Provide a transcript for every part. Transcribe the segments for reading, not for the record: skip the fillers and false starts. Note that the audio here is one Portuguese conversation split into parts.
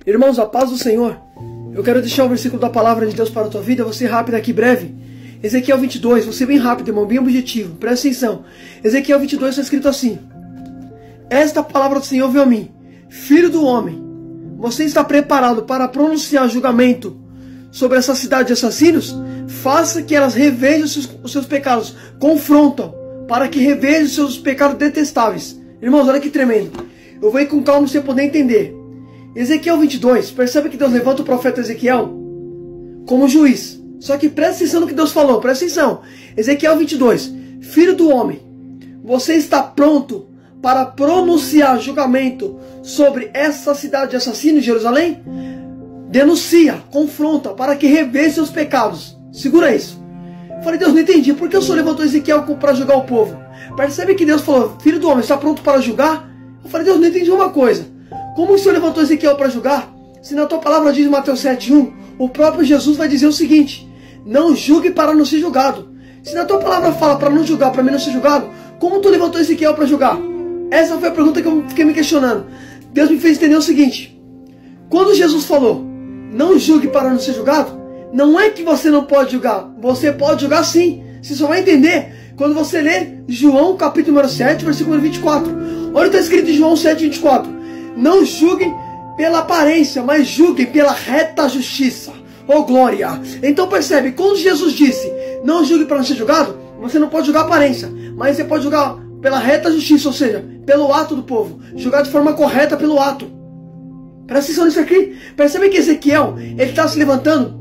Irmãos, a paz do Senhor. Eu quero deixar o versículo da palavra de Deus para a tua vida. Vou ser rápido aqui, breve. Ezequiel 22, vou ser bem rápido, irmão, bem objetivo. Presta atenção. Ezequiel 22 está escrito assim: esta palavra do Senhor veio a mim: filho do homem, você está preparado para pronunciar julgamento sobre essa cidade de assassinos? Faça que elas revejam os seus pecados. Confrontam, para que revejam os seus pecados detestáveis. Irmãos, olha que tremendo. Eu vou ir com calma para você poder entender. Ezequiel 22, percebe que Deus levanta o profeta Ezequiel como juiz. Só que presta atenção no que Deus falou, presta atenção. Ezequiel 22, filho do homem, você está pronto para pronunciar julgamento sobre essa cidade de assassinos, Jerusalém? Denuncia, confronta, para que reveja seus pecados. Segura isso. Eu falei: Deus, não entendi. Por que o Senhor levantou Ezequiel para julgar o povo? Percebe que Deus falou: filho do homem, está pronto para julgar? Eu falei: Deus, não entendi uma coisa. Como o Senhor levantou Ezequiel para julgar? Se na tua palavra diz em Mateus 7:1, o próprio Jesus vai dizer o seguinte: não julgue para não ser julgado. Se na tua palavra fala para não julgar, para mim não ser julgado, como tu levantou Ezequiel para julgar? Essa foi a pergunta que eu fiquei me questionando. Deus me fez entender o seguinte: quando Jesus falou, não julgue para não ser julgado, não é que você não pode julgar. Você pode julgar sim. Você só vai entender quando você ler João capítulo número 7, versículo 24. Olha o que está escrito em João 7, 24. Não julguem pela aparência, mas julguem pela reta justiça. Oh glória! Então percebe, quando Jesus disse, não julgue para não ser julgado, você não pode julgar a aparência, mas você pode julgar pela reta justiça, ou seja, pelo ato do povo. Julgar de forma correta pelo ato. Presta atenção nisso aqui. Percebe que Ezequiel, ele está se levantando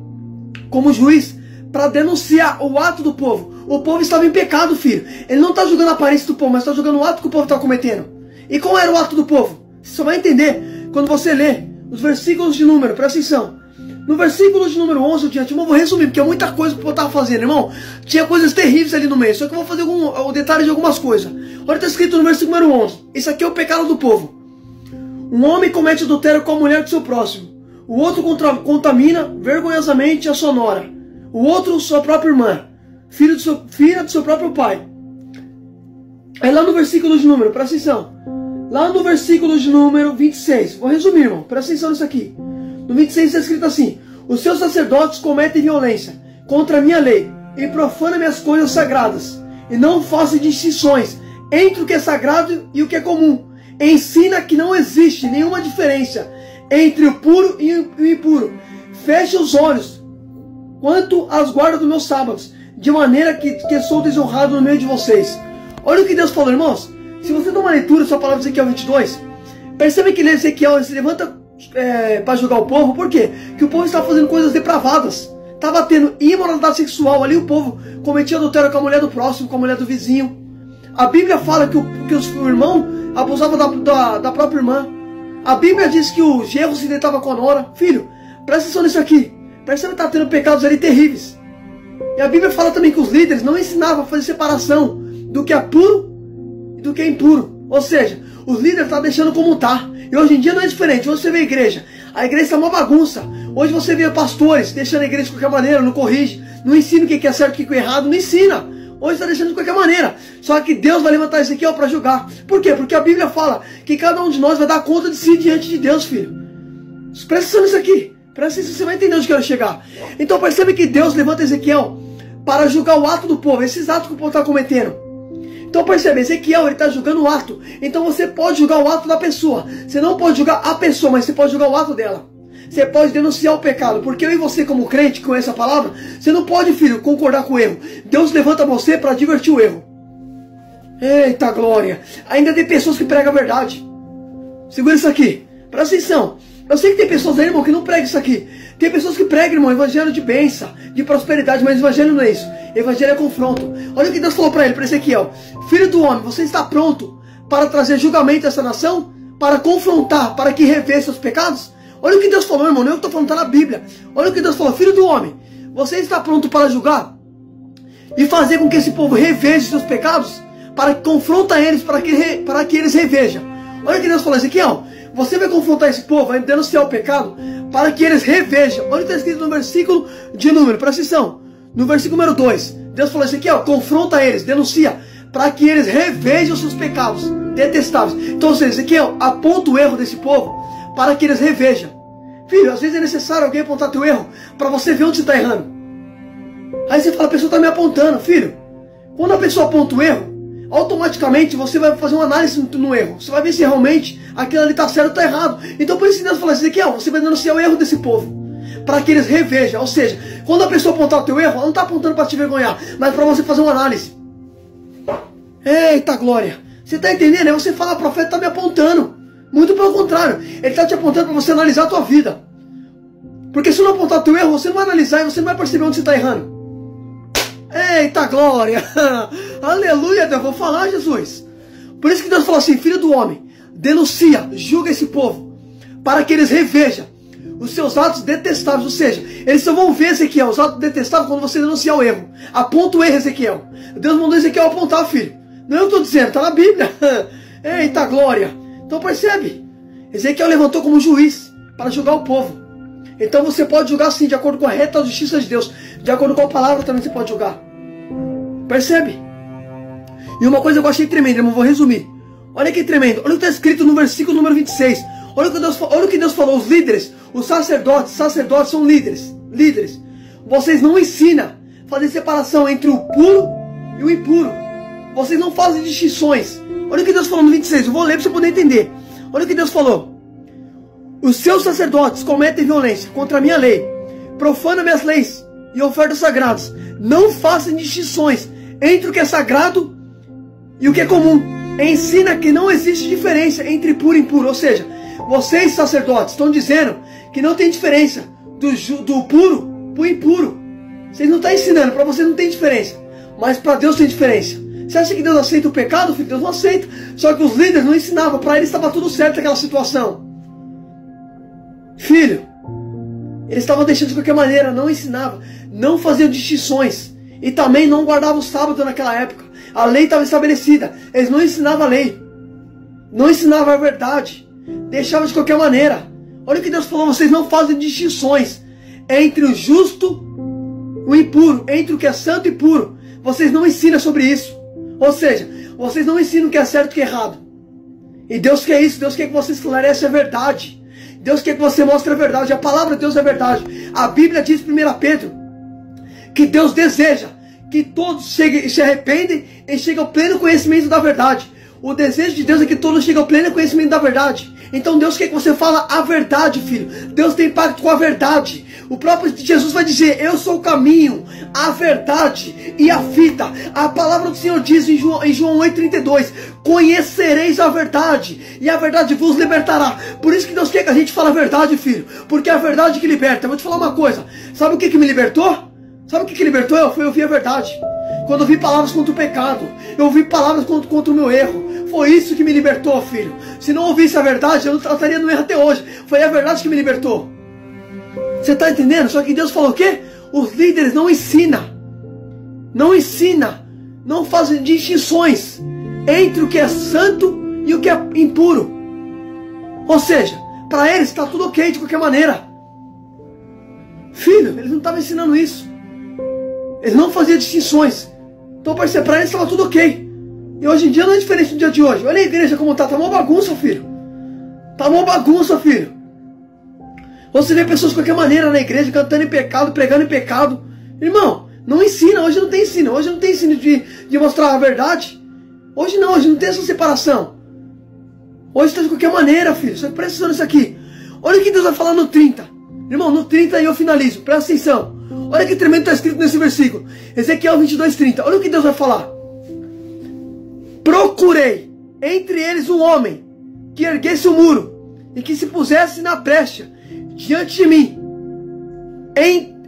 como juiz para denunciar o ato do povo. O povo estava em pecado, filho. Ele não está julgando a aparência do povo, mas está julgando o ato que o povo está cometendo. E qual era o ato do povo? Você só vai entender quando você lê os versículos de número. Presta atenção. No versículo de número 11 eu vou resumir, porque é muita coisa que eu estava fazendo, irmão. Tinha coisas terríveis ali no meio, só que eu vou fazer o detalhe de algumas coisas. Olha, está escrito no versículo número 11. Isso aqui é o pecado do povo. Um homem comete adultério com a mulher do seu próximo. O outro contamina vergonhosamente a sua nora. O outro, sua própria irmã. Filha do seu próprio pai. Aí lá no versículo de número, presta atenção. Lá no versículo de número 26. Vou resumir, irmão. Presta atenção nisso aqui. No 26 está escrito assim: os seus sacerdotes cometem violência contra a minha lei e profanam minhas coisas sagradas. E não fazem distinções entre o que é sagrado e o que é comum. Ensina que não existe nenhuma diferença entre o puro e o impuro. Feche os olhos quanto às guardas dos meus sábados, de maneira que sou desonrado no meio de vocês. Olha o que Deus falou, irmãos. Se você dá uma leitura sua palavra de Ezequiel 22, percebe que Ezequiel se levanta para julgar o povo. Por quê? Porque o povo estava fazendo coisas depravadas. Estava tendo imoralidade sexual ali. O povo cometia adultério com a mulher do próximo, com a mulher do vizinho. A Bíblia fala que o irmão abusava da própria irmã. A Bíblia diz que o genro se deitava com a nora. Filho, presta atenção nisso aqui. Percebe que está tendo pecados ali terríveis. E a Bíblia fala também que os líderes não ensinavam a fazer separação do que é puro e do que é impuro. Ou seja, os líderes estão deixando como está. E hoje em dia não é diferente. Hoje você vê a igreja está uma bagunça. Hoje você vê pastores deixando a igreja de qualquer maneira, não corrige, não ensina o que é certo e o que é errado, não ensina. Hoje está deixando de qualquer maneira. Só que Deus vai levantar Ezequiel para julgar. Por quê? Porque a Bíblia fala que cada um de nós vai dar conta de si diante de Deus, filho. Presta atenção nisso aqui. Presta atenção, você vai entender onde eu quero chegar. Então percebe que Deus levanta Ezequiel para julgar o ato do povo, esses atos que o povo está cometendo. Então percebe, Ezequiel ele está julgando o ato. Então você pode julgar o ato da pessoa. Você não pode julgar a pessoa, mas você pode julgar o ato dela. Você pode denunciar o pecado. Porque eu e você como crente, com essa palavra, você não pode, filho, concordar com o erro. Deus levanta você para divertir o erro. Eita glória. Ainda tem pessoas que pregam a verdade. Segura isso aqui. Presta atenção. Eu sei que tem pessoas aí, irmão, que não pregam isso aqui. Tem pessoas que pregam, irmão, evangelho de bênção, de prosperidade, mas evangelho não é isso. Evangelho é confronto. Olha o que Deus falou para ele, para Ezequiel: filho do homem, você está pronto para trazer julgamento a essa nação? Para confrontar, para que reveja seus pecados? Olha o que Deus falou, irmão, não é o que eu estou falando, está na Bíblia. Olha o que Deus falou: filho do homem, você está pronto para julgar? E fazer com que esse povo reveja seus pecados? Para que confronta eles, para que eles revejam. Olha o que Deus falou: Ezequiel, você vai confrontar esse povo, vai denunciar o pecado, para que eles revejam. Olha o que está escrito no versículo de número, presta atenção. No versículo número 2, Deus falou: Ezequiel, confronta eles, denuncia, para que eles revejam seus pecados detestáveis. Então, ou seja, Ezequiel aponta o erro desse povo, para que eles revejam. Filho, às vezes é necessário alguém apontar teu erro para você ver onde você está errando. Aí você fala, a pessoa está me apontando. Filho, quando a pessoa aponta o erro, automaticamente você vai fazer uma análise no erro. Você vai ver se realmente aquilo ali está certo ou está errado. Então por isso que Deus fala assim, Ezequiel, você vai denunciar o erro desse povo, para que eles revejam. Ou seja, quando a pessoa apontar o teu erro, ela não está apontando para te vergonhar, mas para você fazer uma análise. Eita glória! Você está entendendo? Aí você fala, profeta está me apontando. Muito pelo contrário, ele está te apontando para você analisar a tua vida. Porque se não apontar o teu erro, você não vai analisar e você não vai perceber onde você está errando. Eita glória! Aleluia, Deus, vou falar, Jesus. Por isso que Deus falou assim, filho do homem, denuncia, julga esse povo, para que eles revejam os seus atos detestáveis. Ou seja, eles só vão ver, Ezequiel, os atos detestáveis quando você denunciar o erro. Aponta o erro, Ezequiel. Deus mandou Ezequiel apontar, filho. Não é eu que estou dizendo, está na Bíblia. Eita glória! Então percebe, Ezequiel levantou como juiz para julgar o povo. Então você pode julgar sim, de acordo com a reta justiça de Deus. De acordo com a palavra também você pode julgar. Percebe? E uma coisa que eu achei tremenda, irmão, vou resumir. Olha que tremendo, olha o que está escrito no versículo número 26. Olha o que Deus falou, os líderes, os sacerdotes são líderes. Vocês não ensinam a fazer separação entre o puro e o impuro. Vocês não fazem distinções. Olha o que Deus falou no 26, eu vou ler para você poder entender. Olha o que Deus falou. Os seus sacerdotes cometem violência contra a minha lei, profanam minhas leis e ofertas sagradas. Não façam distinções entre o que é sagrado e o que é comum. Ensina que não existe diferença entre puro e impuro. Ou seja, vocês sacerdotes estão dizendo que não tem diferença do puro para o impuro. Vocês não estão ensinando, para vocês não tem diferença. Mas para Deus tem diferença. Você acha que Deus aceita o pecado, filho? Deus não aceita. Só que os líderes não ensinavam. Para eles estava tudo certo naquela situação. Filho, eles estavam deixando de qualquer maneira. Não ensinavam. Não faziam distinções. E também não guardavam o sábado naquela época. A lei estava estabelecida. Eles não ensinavam a lei. Não ensinavam a verdade. Deixavam de qualquer maneira. Olha o que Deus falou. Vocês não fazem distinções entre o justo e o impuro. Entre o que é santo e puro. Vocês não ensinam sobre isso. Ou seja, vocês não ensinam o que é certo e o que é errado. E Deus quer isso. Deus quer que você esclareça a verdade. Deus quer que você mostre a verdade. A palavra de Deus é a verdade. A Bíblia diz em 1 Pedro que Deus deseja que todos se arrependem e cheguem ao pleno conhecimento da verdade. O desejo de Deus é que todos cheguem ao pleno conhecimento da verdade. Então Deus quer que você fale a verdade, filho. Deus tem pacto com a verdade. O próprio Jesus vai dizer, eu sou o caminho, a verdade e a vida. A palavra do Senhor diz em João 8,32, conhecereis a verdade e a verdade vos libertará. Por isso que Deus quer que a gente fale a verdade, filho. Porque é a verdade que liberta. Eu vou te falar uma coisa. Sabe o que me libertou? Sabe o que libertou? Foi ouvir a verdade. Quando eu ouvi palavras contra o pecado, eu ouvi palavras contra o meu erro. Foi isso que me libertou, filho. Se não ouvisse a verdade, eu não estaria no erro até hoje. Foi a verdade que me libertou. Você está entendendo? Só que Deus falou o quê? Os líderes não ensinam. Não ensinam. Não fazem distinções entre o que é santo e o que é impuro. Ou seja, para eles está tudo ok de qualquer maneira. Filho, eles não estavam ensinando isso. Eles não faziam distinções. Então para eles estava tudo ok. E hoje em dia não é diferente do dia de hoje. Olha a igreja como está. Está uma bagunça, filho. Está uma bagunça, filho. Você vê pessoas de qualquer maneira na igreja, cantando em pecado, pregando em pecado. Irmão, não ensina. Hoje não tem ensino. Hoje não tem ensino de mostrar a verdade. Hoje não tem essa separação. Hoje está de qualquer maneira, filho. Você presta atenção nisso aqui. Olha o que Deus vai falar no 30. Irmão, no 30 aí eu finalizo. Presta atenção. Olha que tremendo está escrito nesse versículo. Ezequiel 22:30. Olha o que Deus vai falar. Procurei entre eles um homem que erguesse o muro e que se pusesse na brecha diante de mim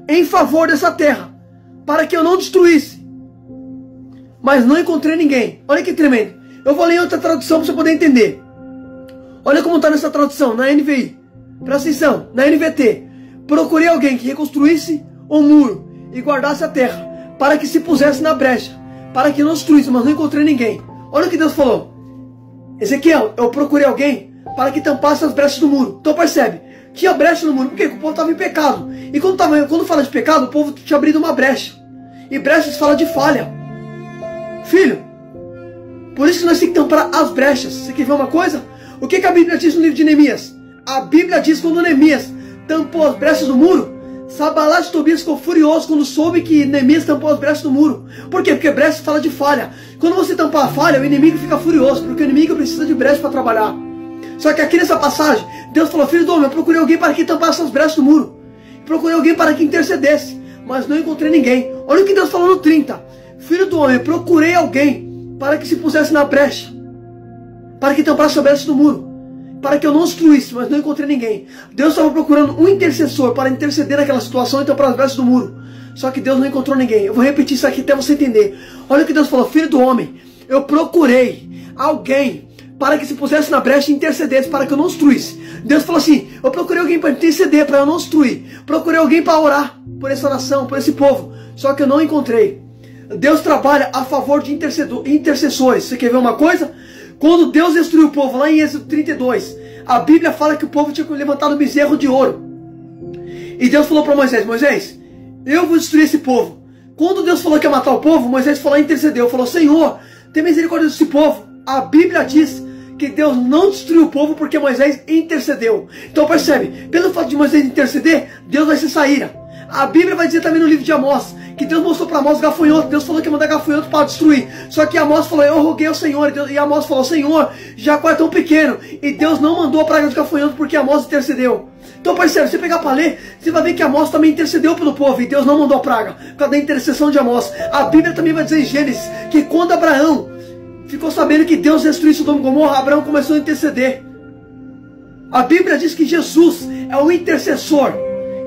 em favor dessa terra, para que eu não destruísse. Mas não encontrei ninguém. Olha que tremendo. Eu vou ler em outra tradução para você poder entender. Olha como está nessa tradução, na NVI. Presta atenção, na NVT. Procurei alguém que reconstruísse o muro e guardasse a terra, para que se pusesse na brecha, para que não destruísse, mas não encontrei ninguém. Olha o que Deus falou. Ezequiel, eu procurei alguém para que tampasse as brechas do muro. Então percebe, tinha brecha no muro, por quê? Porque o povo estava em pecado. E quando fala de pecado, o povo tinha abrido uma brecha. E brecha se fala de falha. Filho, por isso que nós temos que tampar as brechas. Você quer ver uma coisa? O que a Bíblia diz no livro de Neemias? A Bíblia diz quando Neemias tampou as brechas do muro, Sanbalat e Tobias ficou furioso quando soube que Neemias tampou as brechas do muro. Por quê? Porque brecha fala de falha. Quando você tampar a falha, o inimigo fica furioso, porque o inimigo precisa de brecha para trabalhar. Só que aqui nessa passagem, Deus falou: filho do homem, eu procurei alguém para que tampasse as brechas do muro. Procurei alguém para que intercedesse, mas não encontrei ninguém. Olha o que Deus falou no 30. Filho do homem, eu procurei alguém para que se pusesse na brecha, para que tampasse as brechas do muro, para que eu não obstruísse, mas não encontrei ninguém. Deus estava procurando um intercessor para interceder naquela situação e tampar as brechas do muro. Só que Deus não encontrou ninguém. Eu vou repetir isso aqui até você entender. Olha o que Deus falou: filho do homem, eu procurei alguém para que se pusesse na brecha e intercedesse, para que eu não obstruísse. Deus falou assim: eu procurei alguém para interceder, para eu não obstruir. Procurei alguém para orar por essa nação, por esse povo. Só que eu não encontrei. Deus trabalha a favor de intercessores. Você quer ver uma coisa? Quando Deus destruiu o povo, lá em Êxodo 32, a Bíblia fala que o povo tinha levantado um bezerro de ouro. E Deus falou para Moisés: Moisés, eu vou destruir esse povo. Quando Deus falou que ia matar o povo, Moisés falou e intercedeu. Falou: Senhor, tem misericórdia desse povo. A Bíblia diz que Deus não destruiu o povo porque Moisés intercedeu. Então percebe, pelo fato de Moisés interceder, Deus vai se sair. A Bíblia vai dizer também no livro de Amós que Deus mostrou para Amós gafanhoto. Deus falou que ia mandar gafanhoto para destruir. Só que Amós falou: eu roguei ao Senhor. E Amós falou: Senhor, Jacó é tão pequeno. E Deus não mandou a praga de gafanhoto porque Amós intercedeu. Então percebe, se você pegar para ler, você vai ver que Amós também intercedeu pelo povo e Deus não mandou a praga, por causa da intercessão de Amós. A Bíblia também vai dizer em Gênesis que quando Abraão ficou sabendo que Deus destruiu Sodoma e Gomorra, Abraão começou a interceder. A Bíblia diz que Jesus é o intercessor,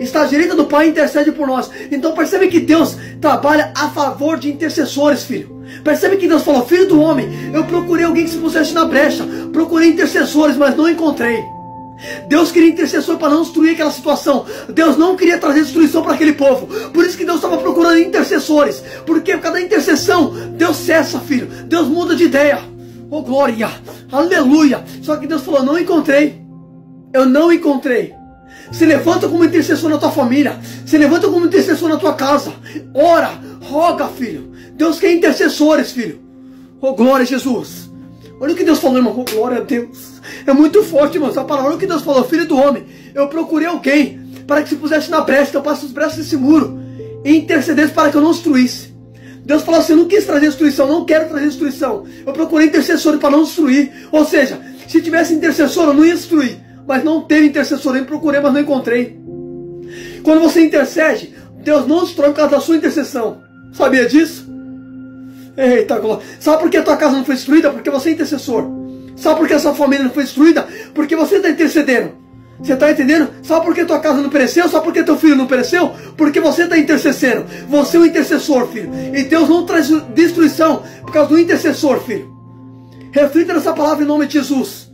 está à direita do Pai e intercede por nós. Então percebe que Deus trabalha a favor de intercessores, filho. Percebe que Deus falou: filho do homem, eu procurei alguém que se pusesse na brecha, procurei intercessores, mas não encontrei. Deus queria intercessor para não destruir aquela situação. Deus não queria trazer destruição para aquele povo. Por isso que Deus estava procurando intercessores. Porque por causa da intercessão, Deus cessa, filho. Deus muda de ideia. Oh glória, aleluia. Só que Deus falou: não encontrei. Eu não encontrei. Se levanta como intercessor na tua família. Se levanta como intercessor na tua casa. Ora, roga, filho. Deus quer intercessores, filho. Oh glória a Jesus. Olha o que Deus falou, irmão. Oh, glória a Deus. É muito forte, irmão, essa palavra. Olha o que Deus falou: filho do homem, eu procurei alguém para que se pusesse na brecha, que eu passe os brechas desse muro e intercedesse para que eu não destruísse. Deus falou assim: eu não quis trazer destruição, não quero trazer destruição. Eu procurei intercessor para não destruir. Ou seja, se tivesse intercessor, eu não ia destruir. Mas não teve intercessor, eu procurei, mas não encontrei. Quando você intercede, Deus não destrói por causa da sua intercessão. Sabia disso? Eita glória. Sabe por que a tua casa não foi destruída? Porque você é intercessor. Sabe por que a sua família não foi destruída? Porque você está intercedendo. Você está entendendo? Sabe por que tua casa não pereceu? Sabe por que teu filho não pereceu? Porque você está intercedendo. Você é um intercessor, filho. E Deus não traz destruição por causa do intercessor, filho. Reflita nessa palavra em nome de Jesus.